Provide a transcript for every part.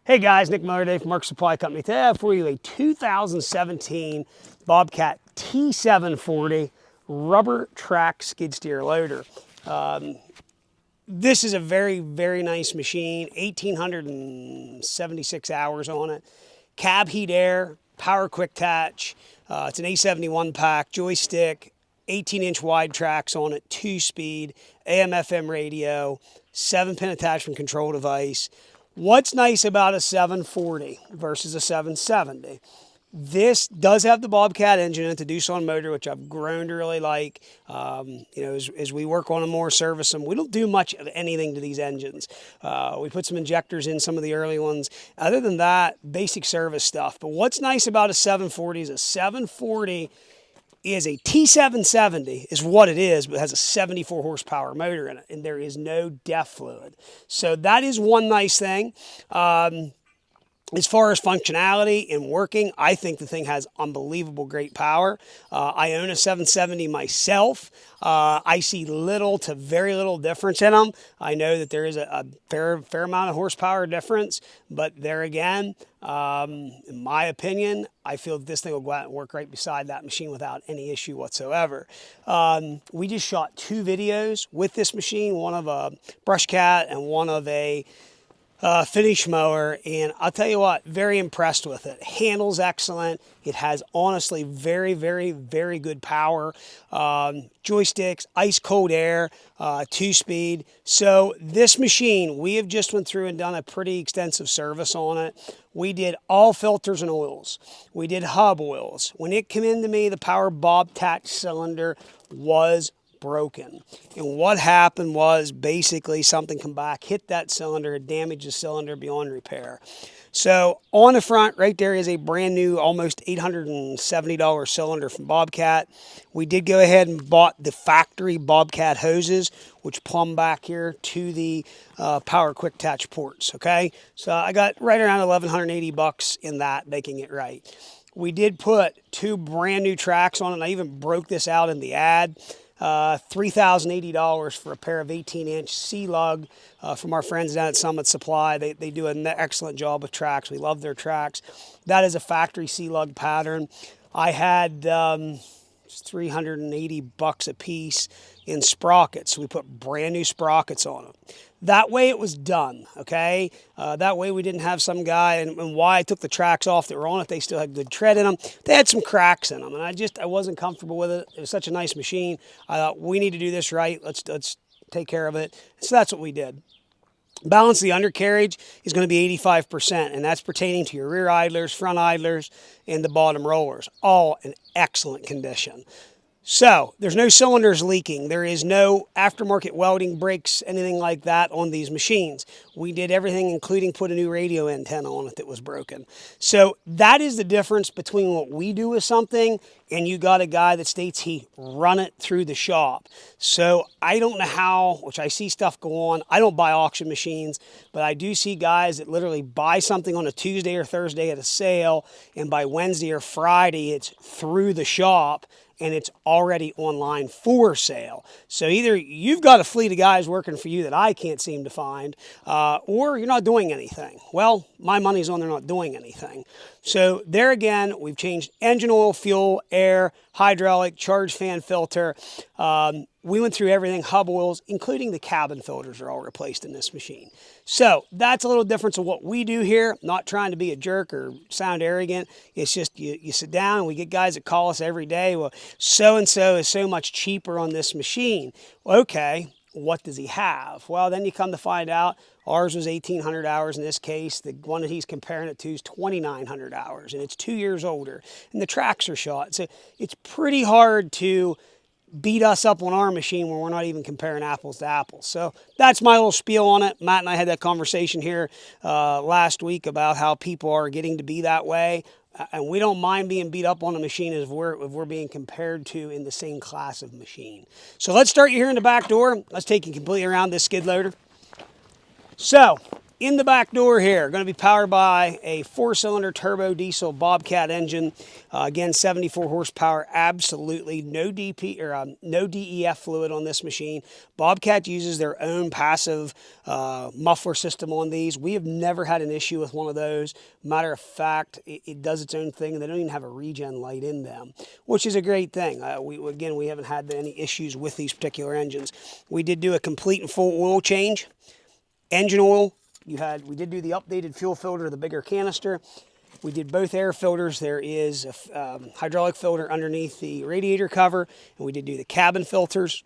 Hey guys, Nick Miller Day from Mark Supply Company. Today I have for you a 2017 Bobcat T740 rubber track skid steer loader. This is a very nice machine, 1,876 hours on it. Cab heat air, power quick attach. It's an A71 pack, joystick, 18-inch wide tracks on it, 2-speed, AM/FM radio, 7-pin attachment control device. What's nice about a 740 versus a 770? This does have the Bobcat engine in it, the Doosan motor, which I've grown to really like. As we work on them more, service them, we don't do much of anything to these engines. We put some injectors in some of the early ones. Other than that, basic service stuff. But what's nice about a 740 is a 740 is a T770 is what it is, but it has a 74 horsepower motor in it, and there is no DEF fluid. So that is one nice thing. As far as functionality and working, I think the thing has unbelievable great power. I own a 770 myself. I see little to very little difference in them. I know that there is a fair amount of horsepower difference, but there again, in my opinion, I feel that this thing will go out and work right beside that machine without any issue whatsoever. We just shot 2 videos with this machine, one of a brush cat and one of a finish mower, and I'll tell you what, very impressed with it. Handles excellent. It has honestly very good power. Joysticks, ice cold air, 2-speed. So this machine, we have just went through and done a pretty extensive service on it. We did all filters and oils. We did hub oils. When it came into me, the power Bobcat cylinder was broken. And what happened was basically something come back, hit that cylinder, damaged the cylinder beyond repair. So on the front right there is a brand new, almost $870 cylinder from Bobcat. We did go ahead and bought the factory Bobcat hoses, which plumb back here to the power quick attach ports. Okay, so I got right around $1,180 in that, making it right. We did put 2 brand new tracks on it. And I even broke this out in the ad. $3,080 for a pair of 18-inch C-Lug from our friends down at Summit Supply. They do an excellent job with tracks. We love their tracks. That is a factory C-Lug pattern. I had $380 a piece in sprockets. So we put brand new sprockets on them. That way it was done, okay? That way we didn't have some guy, and why I took the tracks off that were on it, they still had good tread in them. They had some cracks in them, and I wasn't comfortable with it. It was such a nice machine. I thought, we need to do this right. Let's take care of it. So that's what we did. Balance of the undercarriage is going to be 85%, and that's pertaining to your rear idlers, front idlers, and the bottom rollers, all in excellent condition. So there's no cylinders leaking. There is no aftermarket welding breaks, anything like that on these machines. We did everything, including put a new radio antenna on it that was broken. So that is the difference between what we do with something and you got a guy that states he run it through the shop. So I don't know how, which I see stuff go on. I don't buy auction machines, but I do see guys that literally buy something on a Tuesday or Thursday at a sale, and by Wednesday or Friday, it's through the shop and it's already online for sale. So either you've got a fleet of guys working for you that I can't seem to find, or you're not doing anything. Well, my money's on they're not doing anything. So there again, we've changed engine oil, fuel, air, hydraulic, charge fan filter. We went through everything, hub oils, including the cabin filters are all replaced in this machine. So that's a little difference of what we do here. Not trying to be a jerk or sound arrogant. It's just you sit down and we get guys that call us every day. Well, so-and-so is so much cheaper on this machine. Okay, what does he have? Well, then you come to find out ours was 1,800 hours in this case. The one that he's comparing it to is 2,900 hours, and it's 2 years older, and the tracks are shot. So it's pretty hard to beat us up on our machine when we're not even comparing apples to apples. So that's my little spiel on it. Matt and I had that conversation here last week about how people are getting to be that way. And we don't mind being beat up on a machine if we're being compared to in the same class of machine. So let's start you here in the back door. Let's take you completely around this skid loader. So In the back door here, going to be powered by a 4-cylinder turbo diesel Bobcat engine. Again, 74 horsepower, absolutely no no DEF fluid on this machine. Bobcat uses their own passive muffler system on these. We have never had an issue with one of those. Matter of fact, it does its own thing, and they don't even have a regen light in them, which is a great thing. We haven't had any issues with these particular engines. We did do a complete and full oil change. Engine oil. We did do the updated fuel filter, the bigger canister. We did both air filters. There is a hydraulic filter underneath the radiator cover, and we did do the cabin filters,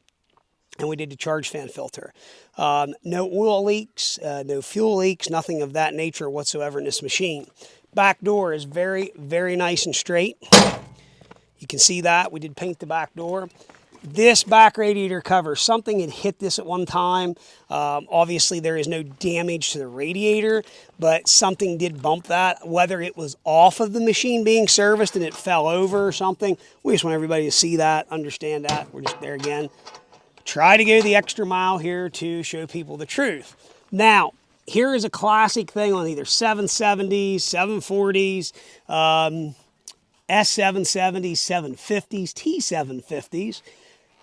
and we did the charge fan filter. No oil leaks, no fuel leaks, nothing of that nature whatsoever in this machine. Back door is very, very nice and straight. You can see that. We did paint the back door. This back radiator cover, something had hit this at one time. Obviously, there is no damage to the radiator, but something did bump that. Whether it was off of the machine being serviced and it fell over or something, we just want everybody to see that, understand that. We're just there again. Try to go the extra mile here to show people the truth. Now, here is a classic thing on either 770s, 740s, S770s, 750s, T750s.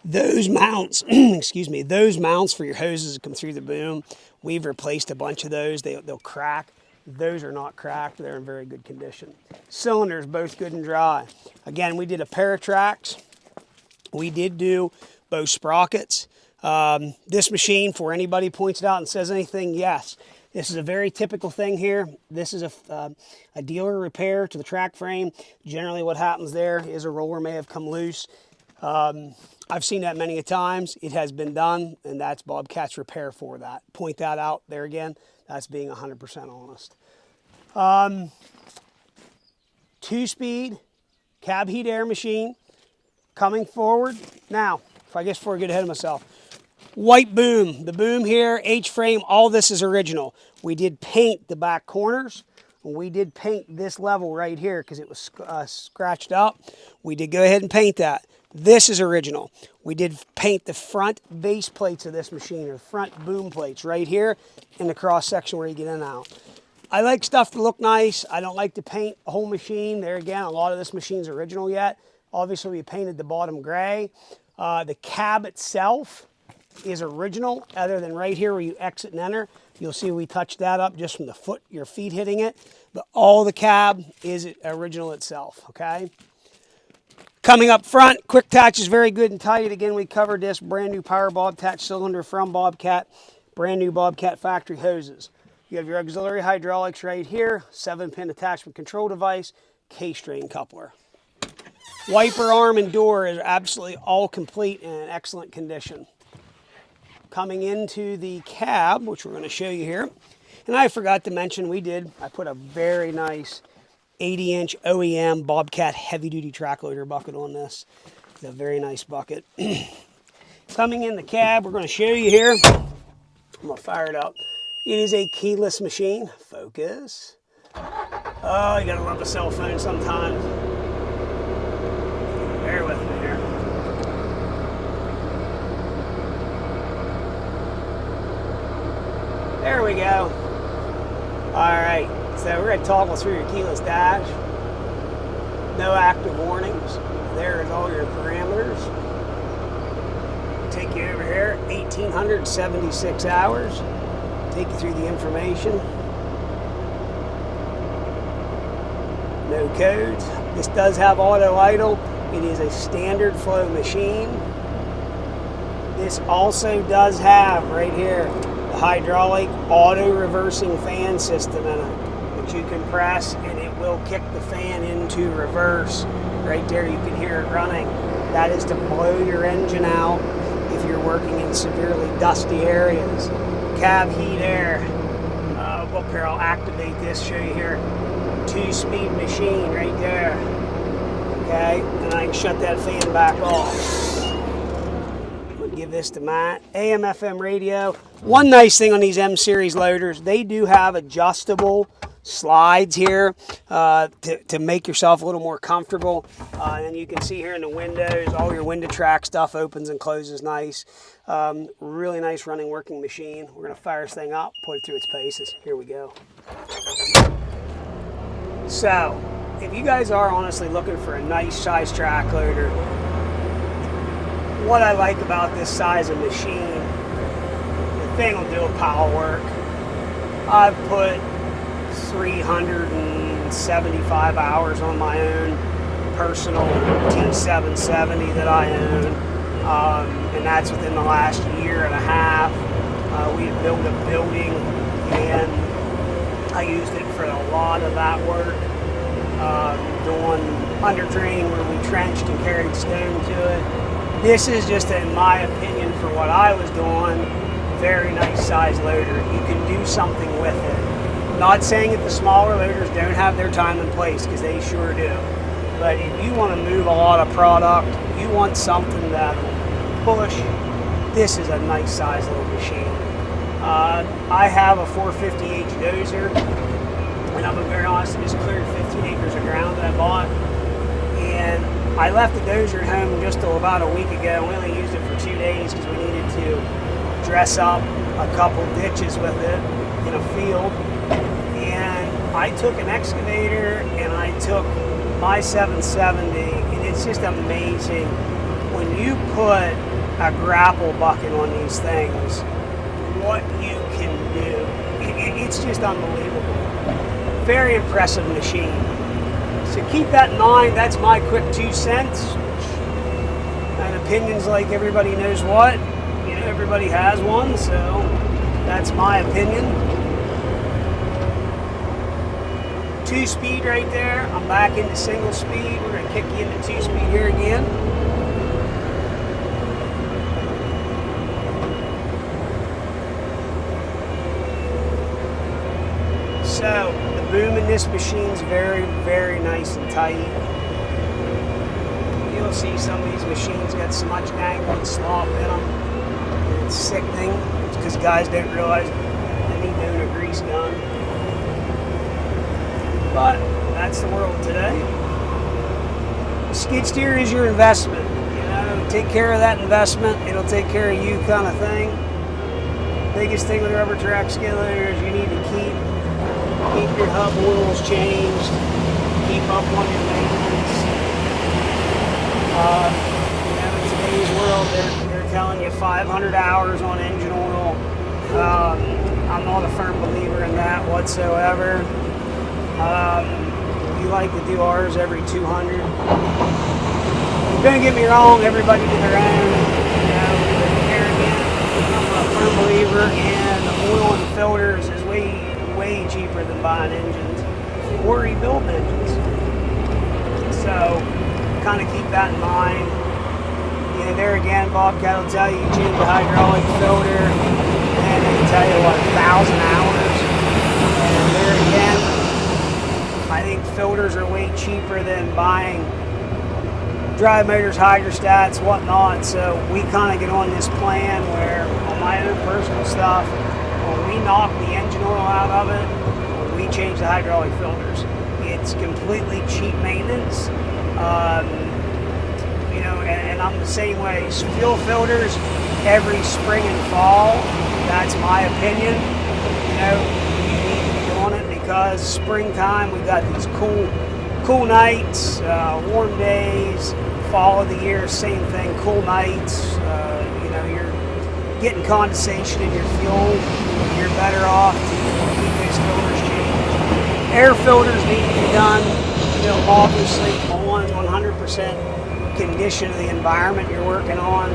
Those mounts, excuse me, those mounts for your hoses that come through the boom, we've replaced a bunch of those. They'll crack. Those are not cracked. They're in very good condition. Cylinders, both good and dry. Again, we did a pair of tracks. We did do both sprockets. This machine, for anybody points it out and says anything, yes. This is a very typical thing here. This is a dealer repair to the track frame. Generally what happens there is a roller may have come loose. I've seen that many a times. It has been done, and that's Bobcat's repair for that. Point that out there again. That's being 100% honest. 2-speed cab heat air machine coming forward. Now, before I get ahead of myself, white boom. The boom here, H-frame, all this is original. We did paint the back corners. We did paint this level right here because it was scratched up. We did go ahead and paint that. This is original. We did paint the front base plates of this machine, or the front boom plates right here in the cross section where you get in and out. I like stuff to look nice. I don't like to paint a whole machine. There again, a lot of this machine's original yet. Obviously, we painted the bottom gray. The cab itself is original, other than right here where you exit and enter. You'll see we touched that up just from your feet hitting it. But all the cab is original itself, okay? Coming up front, quick attach is very good and tight. Again, we covered this brand new power bob attach cylinder from Bobcat, brand new Bobcat factory hoses. You have your auxiliary hydraulics right here, 7-pin attachment control device, K-strain coupler. Wiper arm and door is absolutely all complete and in excellent condition. Coming into the cab, which we're going to show you here, and I forgot to mention I put a very nice 80-inch OEM Bobcat heavy-duty track loader bucket on this. It's a very nice bucket. Coming in the cab, we're going to show you here. I'm going to fire it up. It is a keyless machine. Focus. Oh, you got to love a cell phone sometimes. Bear with me here. There we go. All right, so we're going to toggle through your keyless dash. No active warnings. There's all your parameters. Take you over here, 1,876 hours. Take you through the information. No codes. This does have auto idle. It is a standard flow machine. This also does have right here the hydraulic auto reversing fan system in it, which you can press and it will kick the fan into reverse. Right there you can hear it running. That is to blow your engine out if you're working in severely dusty areas. Cab heat air. Up here, I'll activate this, show you here. 2-speed machine right there. Okay, and I can shut that fan back off. I'm gonna give this to Matt. AM/FM radio. One nice thing on these M series loaders, they do have adjustable slides here to make yourself a little more comfortable. And then you can see here in the windows, all your window track stuff opens and closes nice. Really nice running working machine. We're going to fire this thing up, put it through its paces. Here we go. So, if you guys are honestly looking for a nice size track loader, what I like about this size of machine, the thing will do a pile of work. I've put 375 hours on my own personal T770 that I own, and that's within the last year and a half. We had built a building, and I used it for a lot of that work, doing underdrain where we trenched and carried stone to it. This is just, in my opinion, for what I was doing, very nice size loader. You can do something with it. Not saying that the smaller loaders don't have their time and place, because they sure do. But if you want to move a lot of product, you want something that'll push, this is a nice size little machine. I have a 450H dozer, and I'm very honest, I just cleared 15 acres of ground that I bought. And I left the dozer at home just till about a week ago. We only used it for 2 days because we needed to dress up a couple ditches with it in a field. And I took an excavator and I took my 770, and it's just amazing when you put a grapple bucket on these things, what you can do. It's just unbelievable. Very impressive machine. So keep that in mind. That's my quick 2 cents. And opinions, like everybody knows what. You know, everybody has one, so that's my opinion. 2-speed right there. I'm back into single speed. We're going to kick you into 2-speed here again. So the boom in this machine's very, very nice and tight. You'll see some of these machines got so much angle and slop in them. It's sickening. It's because guys don't realize they need to own a grease gun. But that's the world today. Skid steer is your investment. You know, take care of that investment. It'll take care of you, kind of thing. Biggest thing with rubber track skid loaders, you need to keep your hub oils changed. Keep up on your maintenance. You know, in today's world, they're telling you 500 hours on engine oil. I'm not a firm believer in that whatsoever. We like to do ours every 200. Don't get me wrong, everybody to their own. You know, but there again, I'm a firm believer in oil and filters is way cheaper than buying engines or rebuilding engines. So kind of keep that in mind. You know, there again, Bobcat will tell you change the hydraulic filter, and they tell you what, 1,000 hours. And there again, I think filters are way cheaper than buying drive motors, hydrostats, whatnot. So we kind of get on this plan where on my own personal stuff, when we knock the engine oil out of it, we change the hydraulic filters. It's completely cheap maintenance. You know, and I'm the same way. Fuel filters every spring and fall. That's my opinion. You know, you need to be doing it because springtime we got these cool nights, warm days. Fall of the year, same thing. Cool nights. You know, you're getting condensation in your fuel. You're better off to keep those filters changed. Air filters need to be done. You know, obviously on 100% condition of the environment you're working on.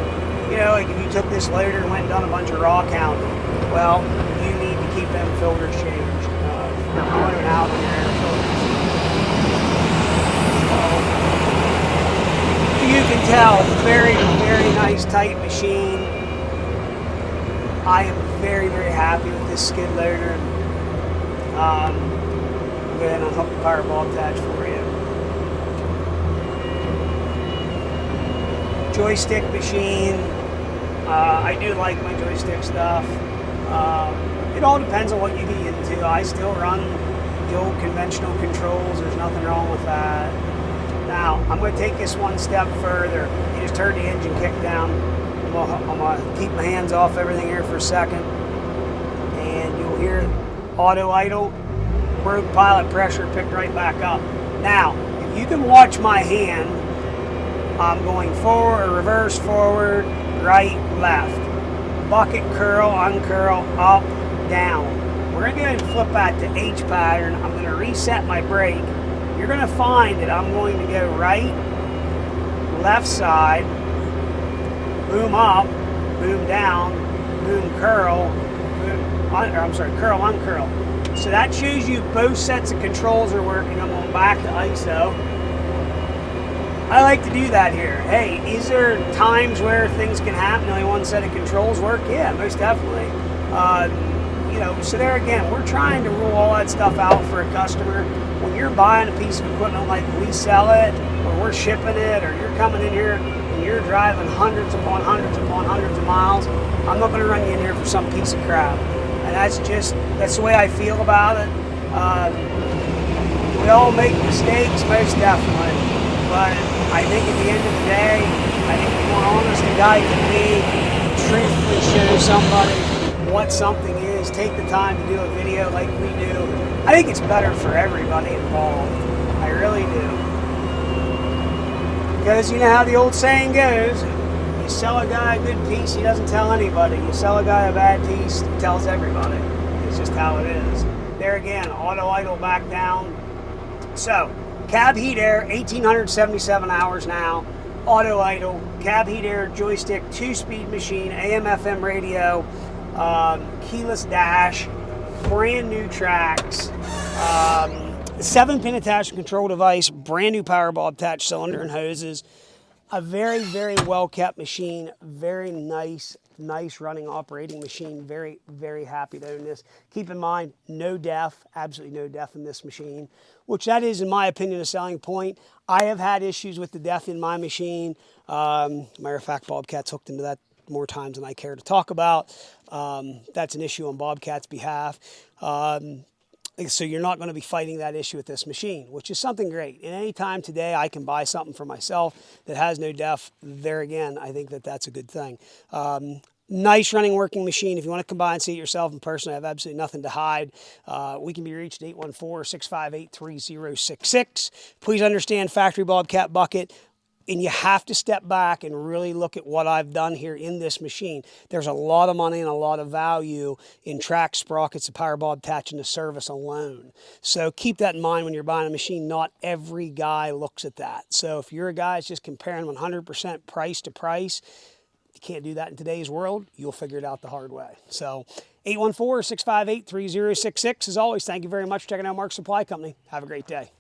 You know, like if you took this loader and went and done a bunch of raw counting, well, you need to keep them filters changed. You're blowing out on your air filters. So, you can tell, very, very nice, tight machine. I am very, very happy with this skid loader. I'm going to unhook the power ball attach for you. Joystick machine. I do like my joystick stuff. It all depends on what you get into. I still run the old conventional controls. There's nothing wrong with that. Now, I'm going to take this one step further. You just heard the engine kick down. I'm going to keep my hands off everything here for a second. And you'll hear auto idle, broke pilot pressure, picked right back up. Now, if you can watch my hand, I'm going forward, reverse, forward, right, left. Bucket, curl, uncurl, up, down. We're going to go ahead and flip that to H pattern. I'm going to reset my brake. You're going to find that I'm going to go right, left side, boom up, boom down, boom curl, curl, uncurl. So that shows you both sets of controls are working. I'm going back to ISO. I like to do that here. Hey, is there times where things can happen, only one set of controls work? Yeah, most definitely. So there again, we're trying to rule all that stuff out for a customer. When you're buying a piece of equipment like we sell it, or we're shipping it, or you're coming in here and you're driving hundreds upon hundreds upon hundreds of miles, I'm not going to run you in here for some piece of crap. And that's the way I feel about it. We all make mistakes, most definitely. But I think at the end of the day, I think the more honest a guy can be, truthfully show somebody what something is, take the time to do a video like we do. I think it's better for everybody involved. I really do. Because you know how the old saying goes, you sell a guy a good piece, he doesn't tell anybody. You sell a guy a bad piece, he tells everybody. It's just how it is. There again, auto idle back down. So, cab heat air, 1,877 hours now. Auto idle, cab heat air, joystick, 2-speed machine, AM FM radio, keyless dash, brand new tracks, 7-pin attachment control device, brand new power Bobcat cylinder and hoses. A very, very well kept machine, very nice running operating machine. Very, very happy to own this. Keep in mind, no def, absolutely no def in this machine, which that is, in my opinion, a selling point. I have had issues with the def in my machine. Matter of fact, Bobcat's hooked into that more times than I care to talk about. That's an issue on Bobcat's behalf. So you're not going to be fighting that issue with this machine, which is something great. And any time today I can buy something for myself that has no def, there again, I think that that's a good thing. Nice running working machine. If you want to come by and see it yourself in person, I have absolutely nothing to hide. We can be reached at 814-658-3066. Please understand, factory Bobcat bucket. And you have to step back and really look at what I've done here in this machine. There's a lot of money and a lot of value in track sprockets, the power bob attach, and the service alone. So keep that in mind when you're buying a machine. Not every guy looks at that. So if you're a guy that's just comparing 100% price to price, you can't do that in today's world. You'll figure it out the hard way. So 814-658-3066. As always, thank you very much for checking out Mark's Supply Company. Have a great day.